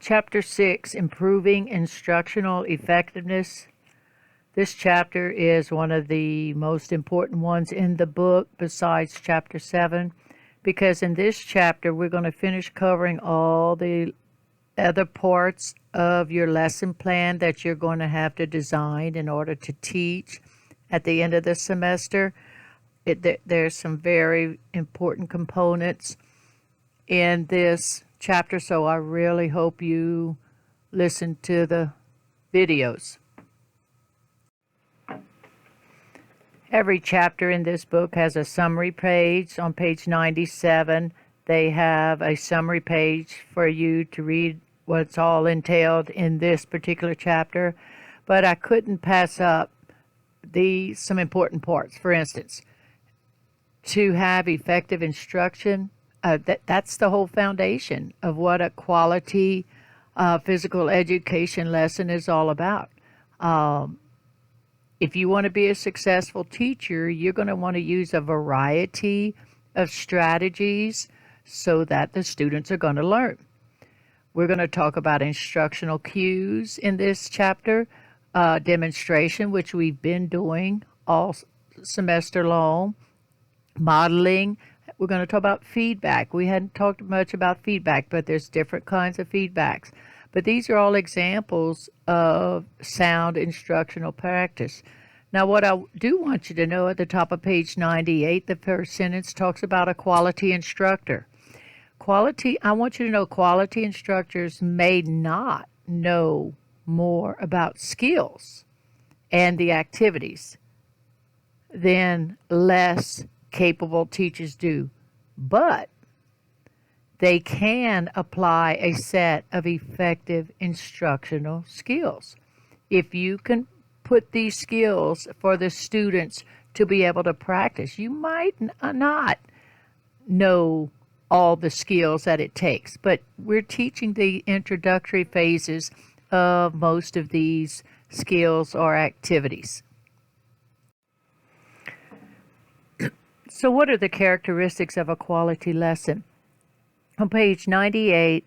Chapter 6, Improving Instructional Effectiveness. This chapter is one of the most important ones in the book besides Chapter 7, because in this chapter we're going to finish covering all the other parts of your lesson plan that you're going to have to design in order to teach at the end of the semester. There's some very important components in this chapter, so I really hope you listen to the videos. Every chapter in this book has a summary page. On page 97, they have a summary page for you to read what's all entailed in this particular chapter. But I couldn't pass up some important parts. For instance, to have effective instruction, that's the whole foundation of what a quality physical education lesson is all about. If you want to be a successful teacher, you're going to want to use a variety of strategies so that the students are going to learn. We're going to talk about instructional cues in this chapter, demonstration, which we've been doing all semester long, modeling. We're going to talk about feedback. We hadn't talked much about feedback, but there's different kinds of feedbacks. But these are all examples of sound instructional practice. Now, what I do want you to know, at the top of page 98, the first sentence talks about a quality instructor. I want you to know quality instructors may not know more about skills and the activities than less capable teachers do, but they can apply a set of effective instructional skills. If you can put these skills for the students to be able to practice, you might not know all the skills that it takes, but we're teaching the introductory phases of most of these skills or activities. So what are the characteristics of a quality lesson? On page 98,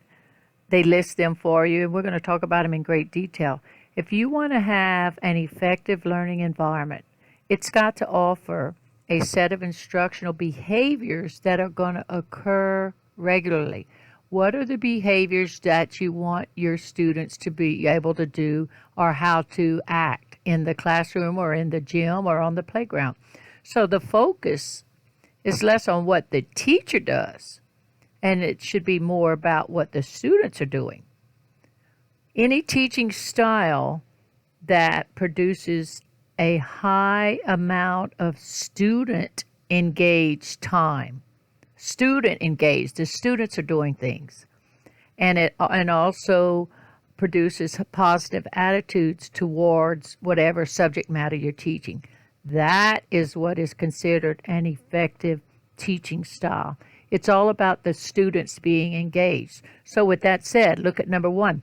they list them for you, and we're going to talk about them in great detail. If you want to have an effective learning environment, it's got to offer a set of instructional behaviors that are going to occur regularly. What are the behaviors that you want your students to be able to do, or how to act in the classroom or in the gym or on the playground? So the focus is less on what the teacher does, and it should be more about what the students are doing. Any teaching style that produces a high amount of student engaged time, the students are doing things, and also produces positive attitudes towards whatever subject matter you're teaching. That is what is considered an effective teaching style. It's all about the students being engaged. So with that said, look at number 1.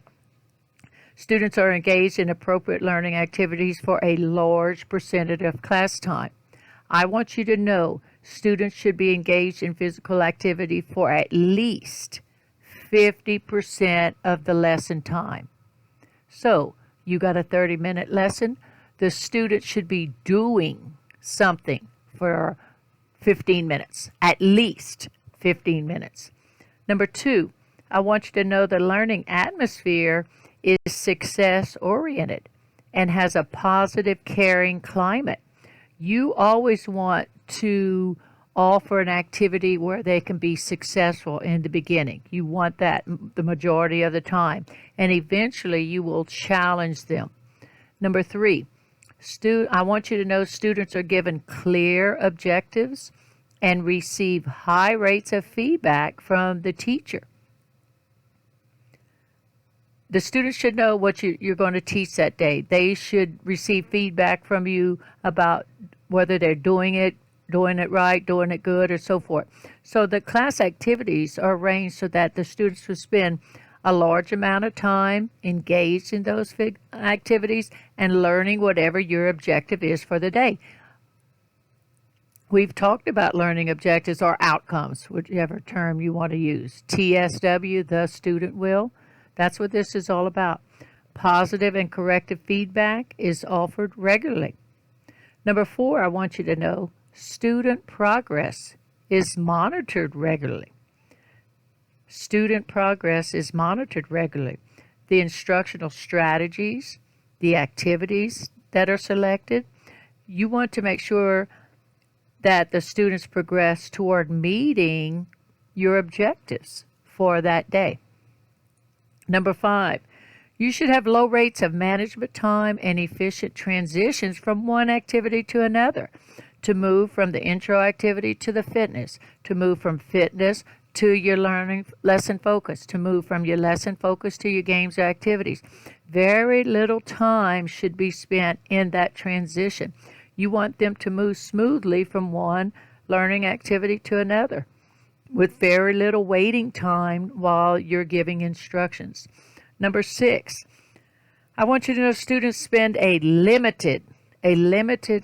Students are engaged in appropriate learning activities for a large percentage of class time. I want you to know students should be engaged in physical activity for at least 50% of the lesson time. So you got a 30-minute lesson. The student should be doing something for 15 minutes, at least 15 minutes. Number 2, I want you to know the learning atmosphere is success-oriented and has a positive, caring climate. You always want to offer an activity where they can be successful in the beginning. You want that the majority of the time, and eventually you will challenge them. Number 3, I want you to know students are given clear objectives and receive high rates of feedback from the teacher. The students should know what you're going to teach that day. They should receive feedback from you about whether they're doing it right, doing it good, or so forth. So the class activities are arranged so that the students will spend a large amount of time engaged in those activities and learning whatever your objective is for the day. We've talked about learning objectives or outcomes, whichever term you want to use. TSW, the student will. That's what this is all about. Positive and corrective feedback is offered regularly. Number 4, I want you to know student progress is monitored regularly. Student progress is monitored regularly. The instructional strategies, the activities that are selected, you want to make sure that the students progress toward meeting your objectives for that day. Number 5, you should have low rates of management time and efficient transitions from one activity to another, to move from the intro activity to the fitness, to move from fitness to your learning lesson focus, to move from your lesson focus to your games or activities. Very little time should be spent in that transition. You want them to move smoothly from one learning activity to another with very little waiting time while you're giving instructions. Number 6, I want you to know students spend a limited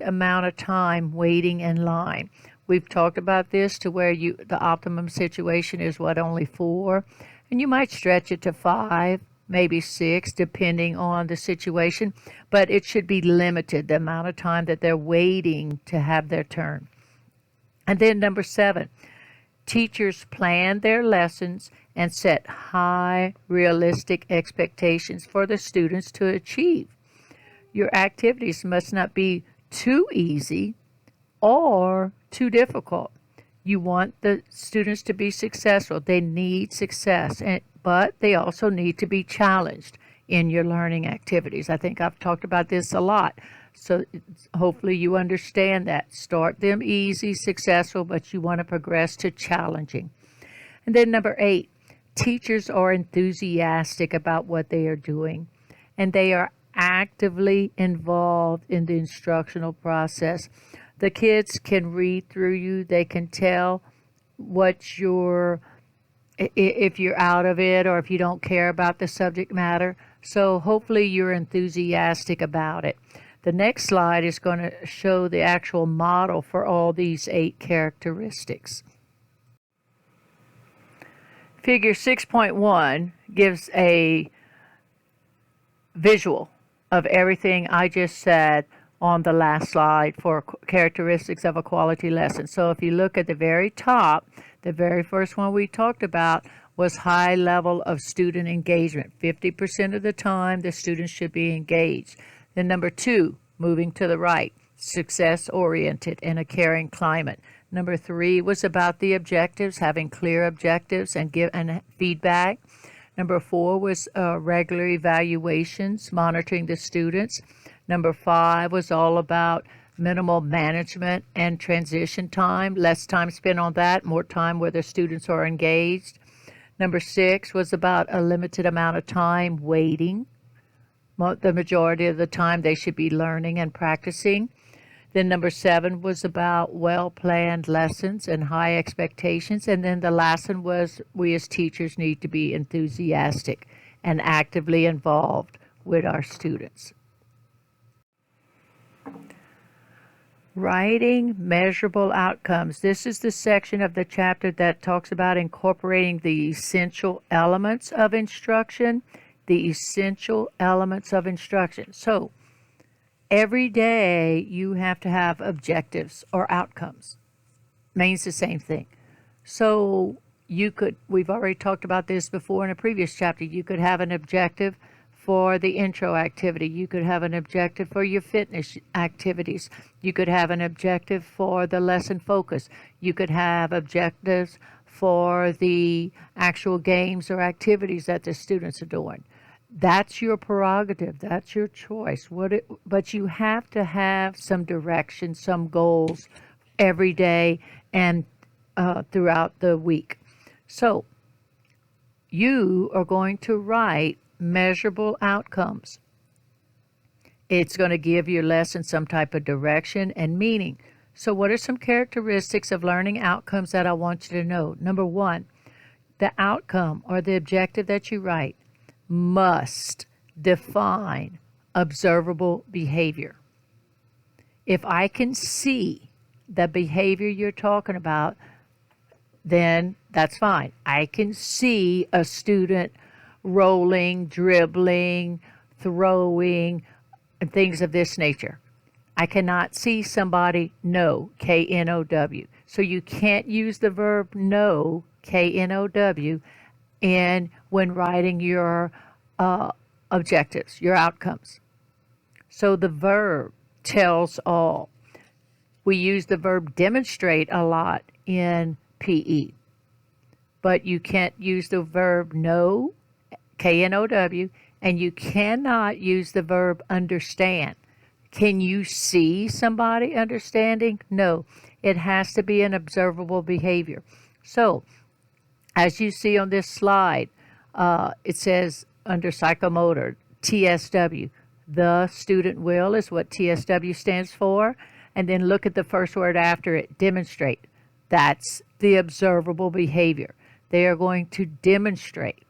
amount of time waiting in line. We've talked about this to where the optimum situation is only 4, and you might stretch it to 5, maybe 6, depending on the situation, but it should be limited, the amount of time that they're waiting to have their turn. And then number 7, teachers plan their lessons and set high, realistic expectations for the students to achieve. Your activities must not be too easy or too difficult. You want the students to be successful. They need success, but they also need to be challenged in your learning activities. I think I've talked about this a lot. So hopefully you understand that. Start them easy, successful, but you want to progress to challenging. And then number 8, teachers are enthusiastic about what they are doing, and they are actively involved in the instructional process. The kids can read through you. They can tell if you're out of it or if you don't care about the subject matter. So hopefully you're enthusiastic about it. The next slide is going to show the actual model for all these 8 characteristics. Figure 6.1 gives a visual of everything I just said on the last slide for characteristics of a quality lesson. So if you look at the very top, the very first one we talked about was high level of student engagement. 50% of the time the students should be engaged. Then number 2, moving to the right, success-oriented and a caring climate. Number 3 was about the objectives, having clear objectives and feedback. Number 4 was regular evaluations, monitoring the students. Number 5 was all about minimal management and transition time, less time spent on that, more time where the students are engaged. Number 6 was about a limited amount of time waiting. The majority of the time they should be learning and practicing. Then number 7 was about well-planned lessons and high expectations. And then the last one was we as teachers need to be enthusiastic and actively involved with our students. Writing measurable outcomes. This is the section of the chapter that talks about incorporating the essential elements of instruction. The essential elements of instruction. So every day you have to have objectives or outcomes. Means the same thing. So we've already talked about this before in a previous chapter. You could have an objective for the intro activity. You could have an objective for your fitness activities. You could have an objective for the lesson focus. You could have objectives for the actual games or activities that the students are doing. That's your prerogative. That's your choice. But you have to have some direction, some goals every day and throughout the week. So you are going to write measurable outcomes. It's going to give your lesson some type of direction and meaning. So what are some characteristics of learning outcomes that I want you to know? Number 1, the outcome or the objective that you write must define observable behavior. If I can see the behavior you're talking about, then that's fine. I can see a student rolling, dribbling, throwing, and things of this nature. I cannot see somebody know, K-N-O-W. So you can't use the verb know, K-N-O-W, in when writing your objectives, your outcomes. So the verb tells all. We use the verb demonstrate a lot in PE, but you can't use the verb know, K-N-O-W, and you cannot use the verb understand. Can you see somebody understanding? No, it has to be an observable behavior. So, as you see on this slide, it says under psychomotor, TSW. The student will is what TSW stands for. And then look at the first word after it, demonstrate. That's the observable behavior. They are going to demonstrate.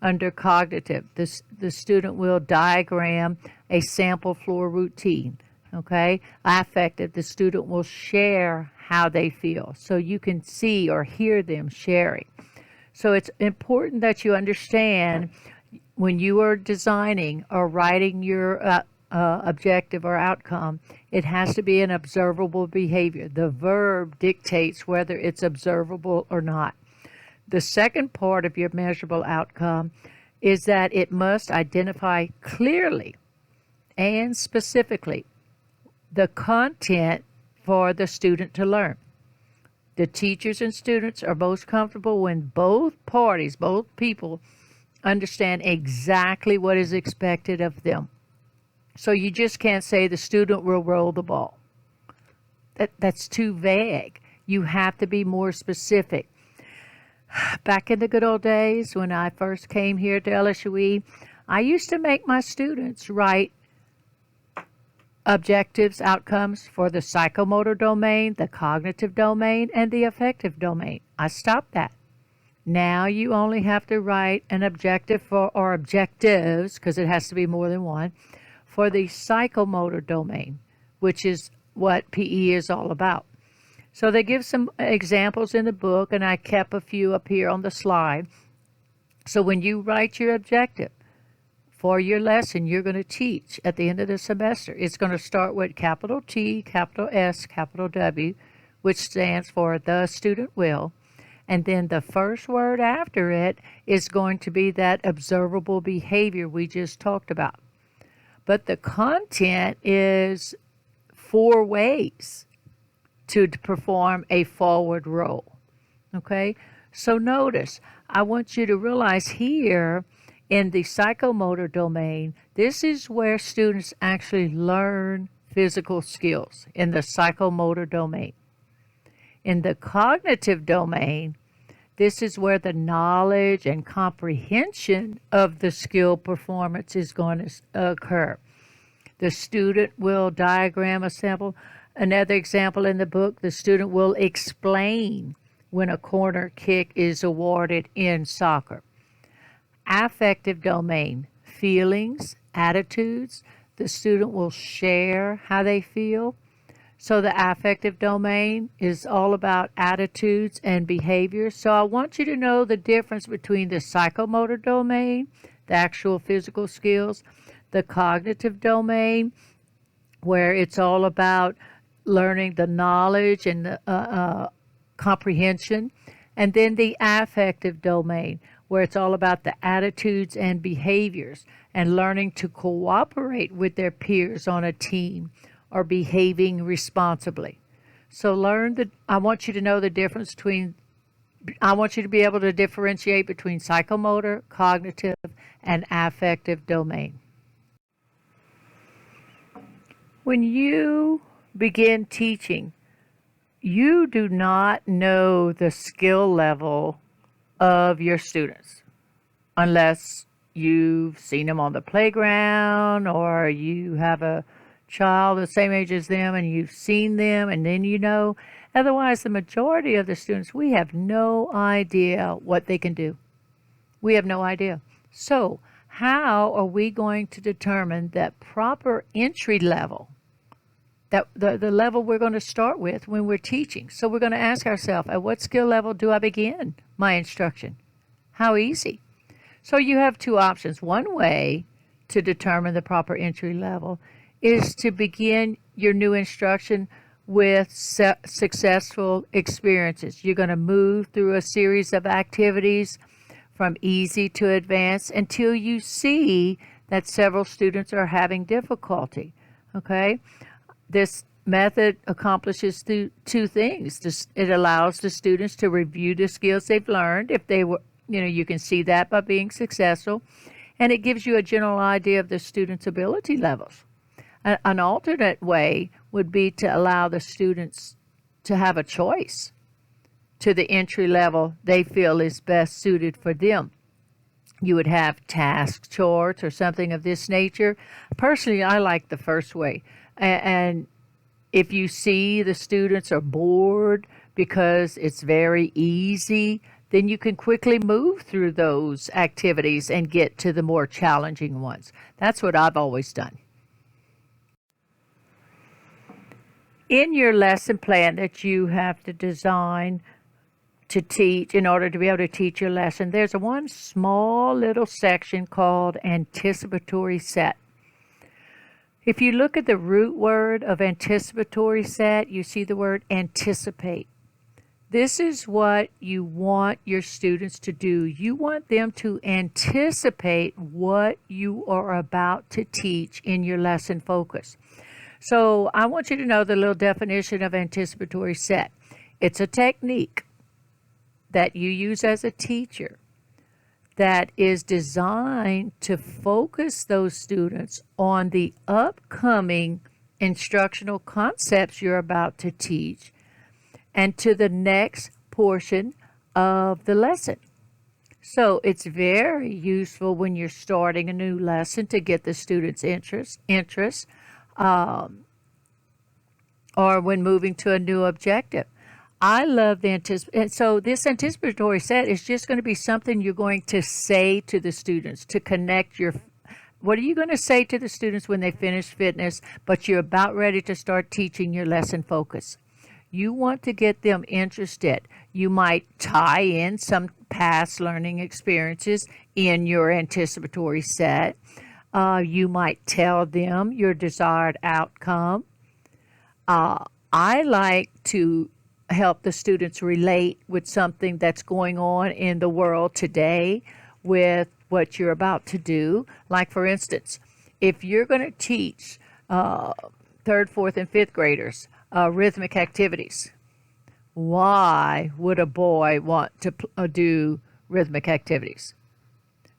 Under cognitive, the student will diagram a sample floor routine. Okay? Affective, the student will share how they feel. So you can see or hear them sharing. So it's important that you understand when you are designing or writing your objective or outcome, it has to be an observable behavior. The verb dictates whether it's observable or not. The second part of your measurable outcome is that it must identify clearly and specifically the content for the student to learn. The teachers and students are most comfortable when both parties, both people, understand exactly what is expected of them. So you just can't say the student will roll the ball. That's too vague. You have to be more specific. Back in the good old days when I first came here to LSUE, I used to make my students write objectives, outcomes for the psychomotor domain, the cognitive domain, and the affective domain. I stopped that. Now you only have to write an objective for, or objectives, because it has to be more than one, for the psychomotor domain, which is what PE is all about. So they give some examples in the book, and I kept a few up here on the slide. So when you write your objective for your lesson you're going to teach at the end of the semester, it's going to start with capital T, capital S, capital W, which stands for the student will. And then the first word after it is going to be that observable behavior we just talked about. But the content is 4 ways to perform a forward roll. Okay? So notice, I want you to realize here in the psychomotor domain, this is where students actually learn physical skills in the psychomotor domain. In the cognitive domain, this is where the knowledge and comprehension of the skill performance is going to occur. The student will diagram a sample. Another example in the book, the student will explain when a corner kick is awarded in soccer. Affective domain, feelings, attitudes. The student will share how they feel. So the affective domain is all about attitudes and behaviors. So I want you to know the difference between the psychomotor domain, the actual physical skills, the cognitive domain, where it's all about learning the knowledge and the comprehension, and then the affective domain, where it's all about the attitudes and behaviors and learning to cooperate with their peers on a team or behaving responsibly. So I want you to know the difference between, I want you to be able to differentiate between psychomotor, cognitive, and affective domain. When you begin teaching, you do not know the skill level of your students unless you've seen them on the playground or you have a child the same age as them and you've seen them and then you know. Otherwise, the majority of the students, we have no idea what they can do. We have no idea. So how are we going to determine that proper entry level, that the level we're going to start with when we're teaching? So we're going to ask ourselves, at what skill level do I begin my instruction? How easy? So you have two options. One way to determine the proper entry level is to begin your new instruction with successful experiences. You're going to move through a series of activities from easy to advanced until you see that several students are having difficulty. Okay? This method accomplishes two things. It allows the students to review the skills they've learned. If they were, you can see that by being successful. And it gives you a general idea of the students' ability levels. An alternate way would be to allow the students to have a choice to the entry level they feel is best suited for them. You would have task charts or something of this nature. Personally, I like the first way. And if you see the students are bored because it's very easy, then you can quickly move through those activities and get to the more challenging ones. That's what I've always done. In your lesson plan that you have to design to teach in order to be able to teach your lesson, there's one small little section called anticipatory set. If you look at the root word of anticipatory set, you see the word anticipate. This is what you want your students to do. You want them to anticipate what you are about to teach in your lesson focus. So I want you to know the little definition of anticipatory set. It's a technique that you use as a teacher that is designed to focus those students on the upcoming instructional concepts you're about to teach and to the next portion of the lesson. So it's very useful when you're starting a new lesson to get the students' interest, or when moving to a new objective. I love the anticipatory. So this anticipatory set is just going to be something you're going to say to the students to connect your. What are you going to say to the students when they finish fitness, but you're about ready to start teaching your lesson focus? You want to get them interested. You might tie in some past learning experiences in your anticipatory set. You might tell them your desired outcome. I like to help the students relate with something that's going on in the world today with what you're about to do. Like, for instance, if you're going to teach third, fourth, and fifth graders rhythmic activities, why would a boy want to do rhythmic activities?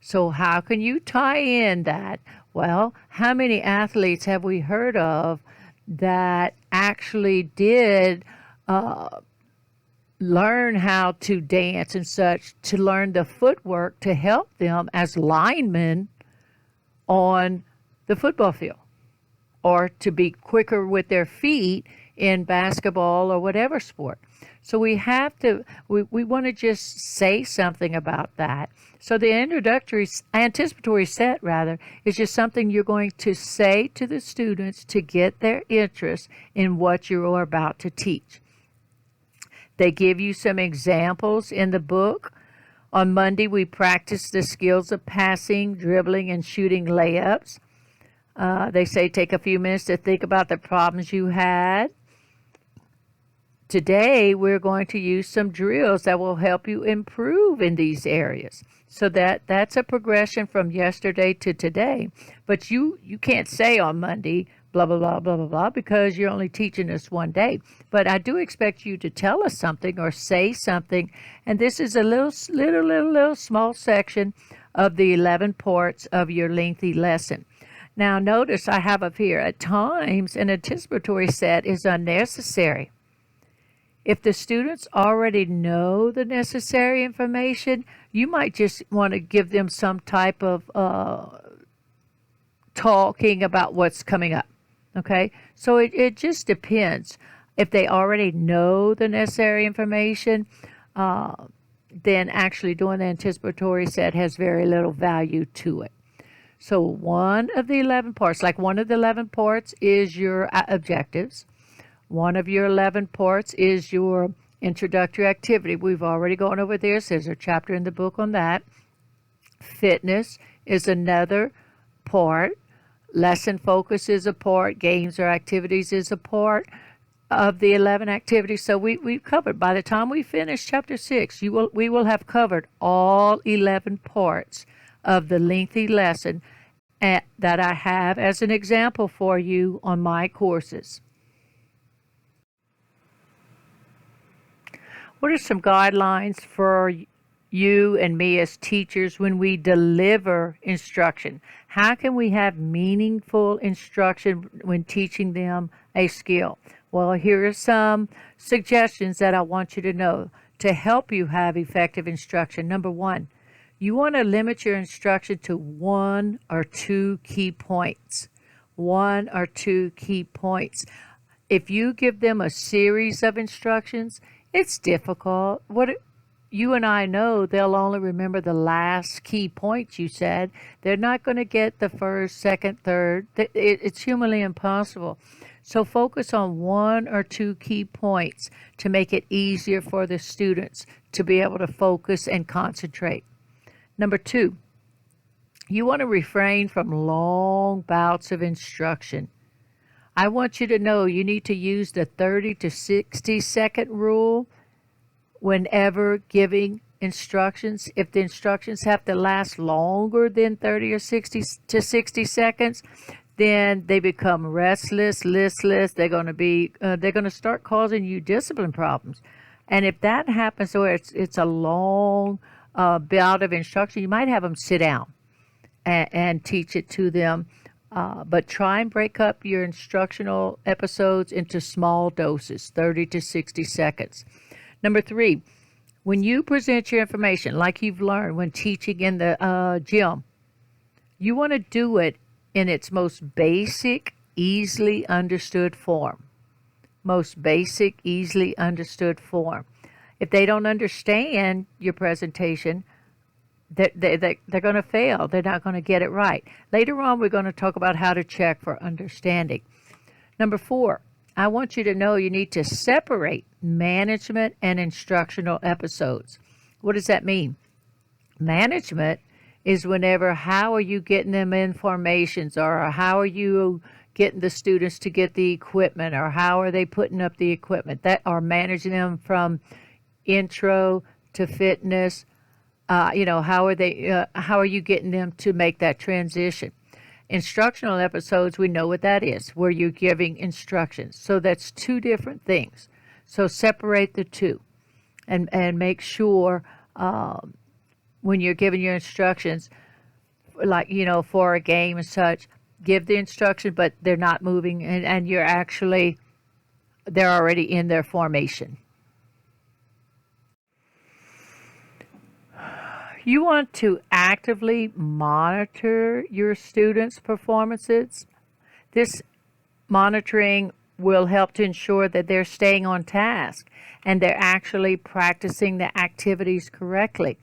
So how can you tie in that? Well, how many athletes have we heard of that actually did learn how to dance and such, to learn the footwork to help them as linemen on the football field, or to be quicker with their feet in basketball or whatever sport? So we want to just say something about that. So the anticipatory set is just something you're going to say to the students to get their interest in what you are about to teach. They give you some examples in the book. On Monday, we practiced the skills of passing, dribbling, and shooting layups. They say take a few minutes to think about the problems you had. Today, we're going to use some drills that will help you improve in these areas. So that's a progression from yesterday to today. But you can't say on Monday, blah, blah, blah, blah, blah, blah, because you're only teaching us one day. But I do expect you to tell us something or say something. And this is a little small section of the 11 parts of your lengthy lesson. Now, notice I have up here, at times, an anticipatory set is unnecessary. If the students already know the necessary information, you might just want to give them some type of talking about what's coming up. Okay? So it just depends. If they already know the necessary information, then actually doing the anticipatory set has very little value to it. So one of the 11 parts is your objectives. One of your 11 parts is your introductory activity. We've already gone over this. There's a chapter in the book on that. Fitness is another part. Lesson focus is a part. Games or activities is a part of the 11 activities. So we've covered, by the time we finish chapter 6, we will have covered all 11 parts of the lengthy lesson that I have as an example for you on my courses. What are some guidelines for you and me as teachers when we deliver instruction? How can we have meaningful instruction when teaching them a skill? Well, here are some suggestions that I want you to know to help you have effective instruction. Number one, you want to limit your instruction to 1 or 2 key points. 1 or 2 key points. If you give them a series of instructions, it's difficult. You and I know they'll only remember the last key points you said. They're not going to get the first, second, third. It's humanly impossible. So focus on 1 or 2 key points to make it easier for the students to be able to focus and concentrate. Number 2, you want to refrain from long bouts of instruction. I want you to know you need to use the 30 to 60 second rule whenever giving instructions. If the instructions have to last longer than 30 or 60 to 60 seconds, then they become restless, listless. They're going to start causing you discipline problems. And if that happens, where it's a long bout of instruction, you might have them sit down and teach it to them. But try and break up your instructional episodes into small doses, 30 to 60 seconds. Number 3, when you present your information, like you've learned when teaching in the gym, you want to do it in its most basic, easily understood form. Most basic, easily understood form. If they don't understand your presentation, they're going to fail. They're not going to get it right. Later on, we're going to talk about how to check for understanding. Number 4, I want you to know you need to separate management and instructional episodes. What does that mean? Management is whenever, how are you getting them informations, or how are you getting the students to get the equipment, or how are they putting up the equipment, that are managing them from intro to fitness. How are you getting them to make that transition? Instructional episodes, we know what that is, where you're giving instructions. So that's 2 different things. So separate the 2 and make sure when you're giving your instructions, like, for a game and such, give the instruction, but they're not moving, and they're already in their formation. You want to actively monitor your students' performances. This monitoring will help to ensure that they're staying on task and they're actually practicing the activities correctly.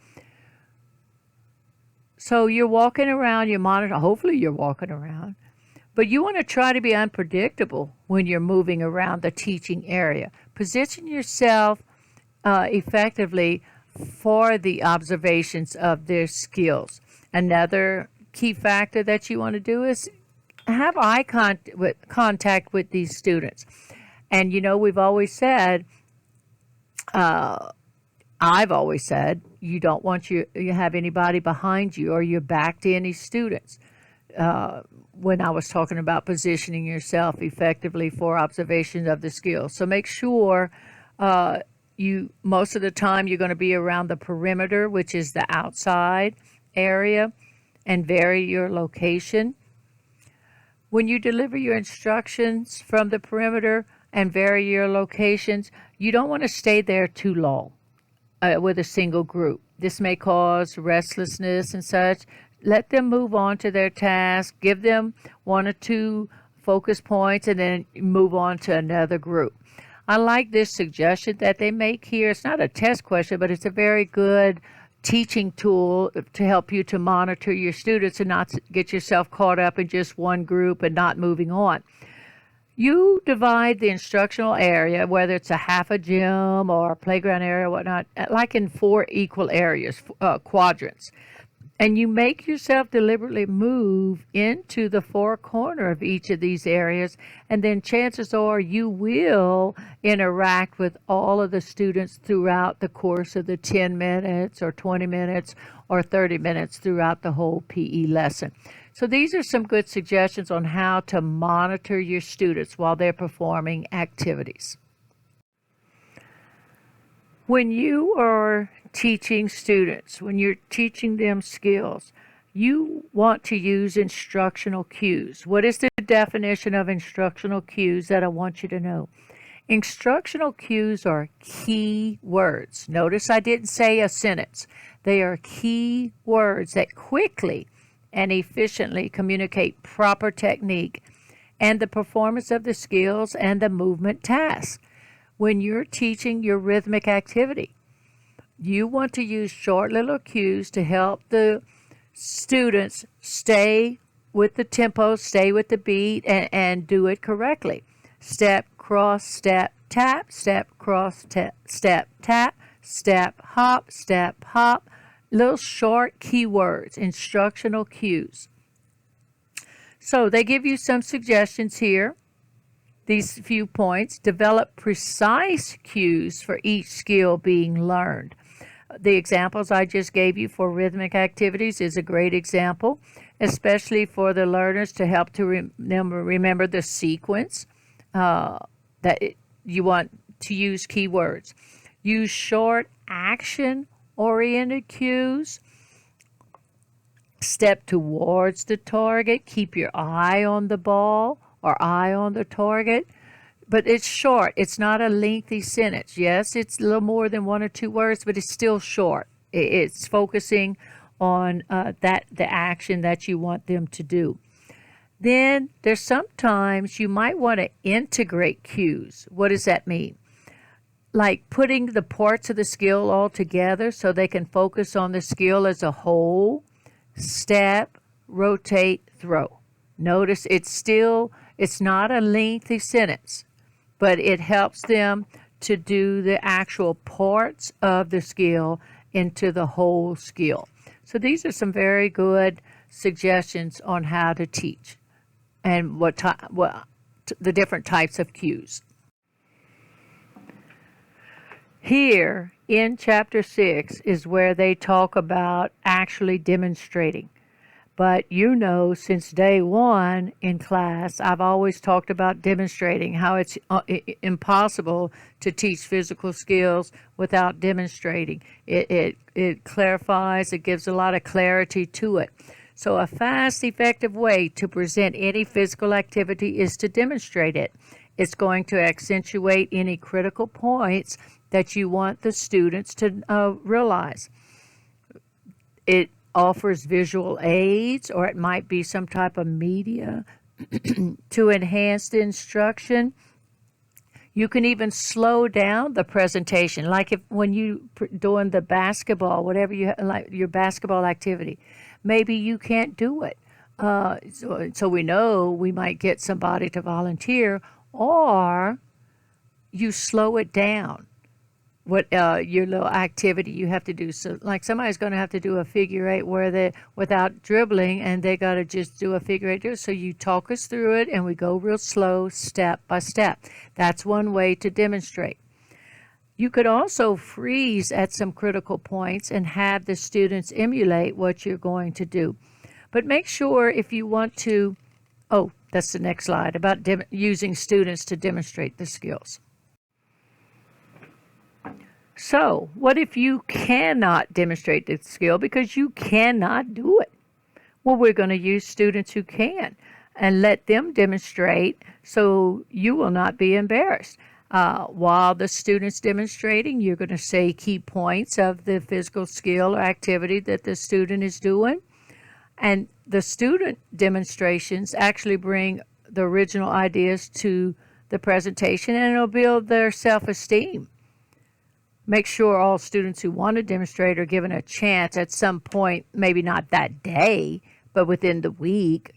So you're walking around, you monitor, hopefully you're walking around, but you want to try to be unpredictable when you're moving around the teaching area. Position yourself effectively for the observations of their skills. Another key factor that you want to do is have eye contact with these students. And we've always said, I've always said, you don't want you have anybody behind you or your back to any students. When I was talking about positioning yourself effectively for observation of the skills. So make sure most of the time you're going to be around the perimeter, which is the outside area, and vary your location. When you deliver your instructions from the perimeter and vary your locations, you don't want to stay there too long with a single group. This may cause restlessness and such. Let them move on to their task. Give them 1 or 2 focus points and then move on to another group. I like this suggestion that they make here. It's not a test question, but it's a very good teaching tool to help you to monitor your students and not get yourself caught up in just one group and not moving on. You divide the instructional area, whether it's a half a gym or a playground area or whatnot, like in 4 equal areas, quadrants. And you make yourself deliberately move into the far corner of each of these areas, and then chances are you will interact with all of the students throughout the course of the 10 minutes or 20 minutes or 30 minutes throughout the whole PE lesson. So these are some good suggestions on how to monitor your students while they're performing activities. When you are teaching students, when you're teaching them skills, you want to use instructional cues. What is the definition of instructional cues that I want you to know? Instructional cues are key words. Notice I didn't say a sentence. They are key words that quickly and efficiently communicate proper technique and the performance of the skills and the movement tasks. When you're teaching your rhythmic activity, you want to use short little cues to help the students stay with the tempo, stay with the beat, and do it correctly. Step, cross, step, tap, step, cross, step, tap, step, hop, little short keywords, instructional cues. So they give you some suggestions here. These few points: develop precise cues for each skill being learned. The examples I just gave you for rhythmic activities is a great example, especially for the learners to help to remember the sequence you want to use keywords. Use short action-oriented cues. Step towards the target. Keep your eye on the ball or eye on the target. But it's short. It's not a lengthy sentence. Yes, it's a little more than one or two words, but it's still short. It's focusing on the action that you want them to do. Then there's sometimes you might want to integrate cues. What does that mean? Like putting the parts of the skill all together so they can focus on the skill as a whole. Step, rotate, throw. Notice it's not a lengthy sentence, but it helps them to do the actual parts of the skill into the whole skill. So these are some very good suggestions on how to teach and the different types of cues. Here in Chapter 6 is where they talk about actually demonstrating. But you know, since day one in class, I've always talked about demonstrating, how it's impossible to teach physical skills without demonstrating. It clarifies, it gives a lot of clarity to it. So a fast, effective way to present any physical activity is to demonstrate it. It's going to accentuate any critical points that you want the students to realize. It offers visual aids, or it might be some type of media to enhance the instruction. You can even slow down the presentation, like when you doing the basketball, whatever you like, your basketball activity. Maybe you can't do it, so we know we might get somebody to volunteer, or you slow it down. What your little activity you have to do. So like somebody's going to have to do a figure eight without dribbling, and they got to just do a figure eight. So you talk us through it, and we go real slow, step by step. That's one way to demonstrate. You could also freeze at some critical points and have the students emulate what you're going to do. But make sure if you want to, that's the next slide, about using students to demonstrate the skills. So, what if you cannot demonstrate the skill because you cannot do it? Well, we're going to use students who can and let them demonstrate so you will not be embarrassed. While the student's demonstrating, you're going to say key points of the physical skill or activity that the student is doing. And the student demonstrations actually bring the original ideas to the presentation, and it'll build their self-esteem. Make sure all students who want to demonstrate are given a chance at some point, maybe not that day, but within the week,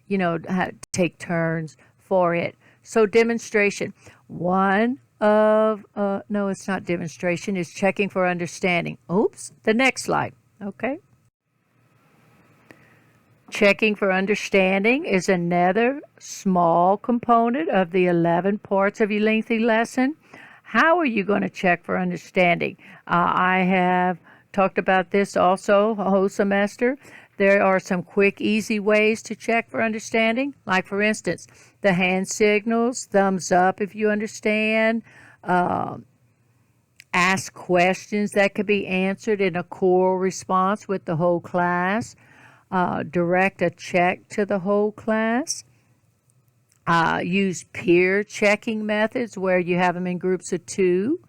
take turns for it. So demonstration. No, it's not demonstration, it's checking for understanding. Oops, the next slide. Okay. Checking for understanding is another small component of the 11 parts of your lengthy lesson. How are you going to check for understanding? I have talked about this also a whole semester. There are some quick, easy ways to check for understanding. Like, for instance, the hand signals, thumbs up if you understand, ask questions that could be answered in a choral response with the whole class, direct a check to the whole class. Use peer checking methods where you have them in groups of 2,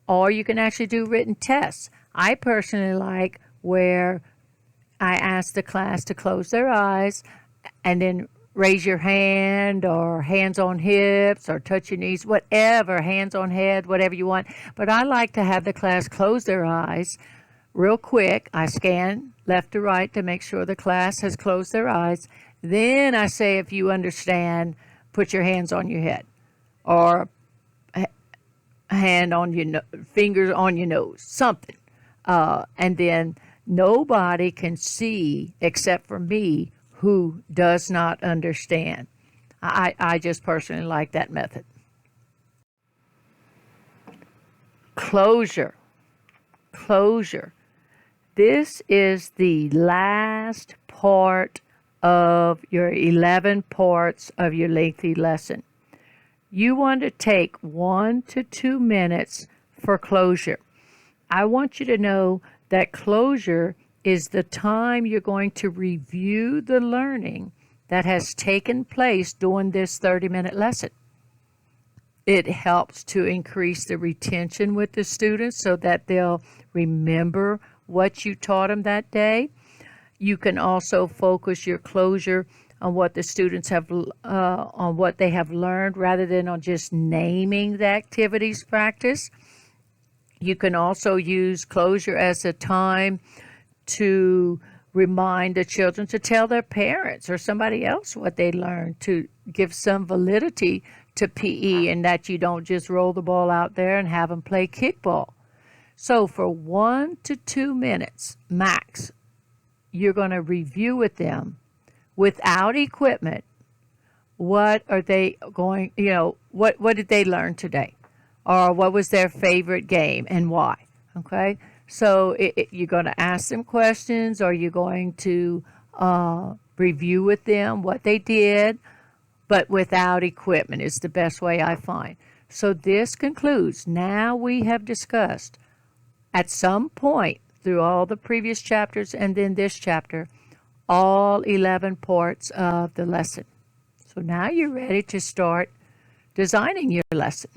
or you can actually do written tests. I personally like where I ask the class to close their eyes and then raise your hand, or hands on hips, or touch your knees, whatever, hands on head, whatever you want. But I like to have the class close their eyes real quick. I scan left to right to make sure the class has closed their eyes. Then I say, if you understand, put your hands on your head, or hand on your fingers on your nose, something. And then nobody can see except for me who does not understand. I just personally like that method. Closure. Closure. This is the last part of your 11 parts of your lengthy lesson. You want to take 1 to 2 minutes for closure. I want you to know that closure is the time you're going to review the learning that has taken place during this 30-minute lesson. It helps to increase the retention with the students so that they'll remember what you taught them that day. You can also focus your closure on what the students have, on what they have learned, rather than on just naming the activities practiced. You can also use closure as a time to remind the children to tell their parents or somebody else what they learned, to give some validity to PE, and that you don't just roll the ball out there and have them play kickball. So for 1 to 2 minutes max, you're going to review with them without equipment. What are they going, what did they learn today? Or what was their favorite game and why? Okay? So you're going to ask them questions, or you're going to review with them what they did, but without equipment is the best way I find. So this concludes. Now we have discussed at some point through all the previous chapters and then this chapter, all 11 parts of the lesson. So now you're ready to start designing your lesson.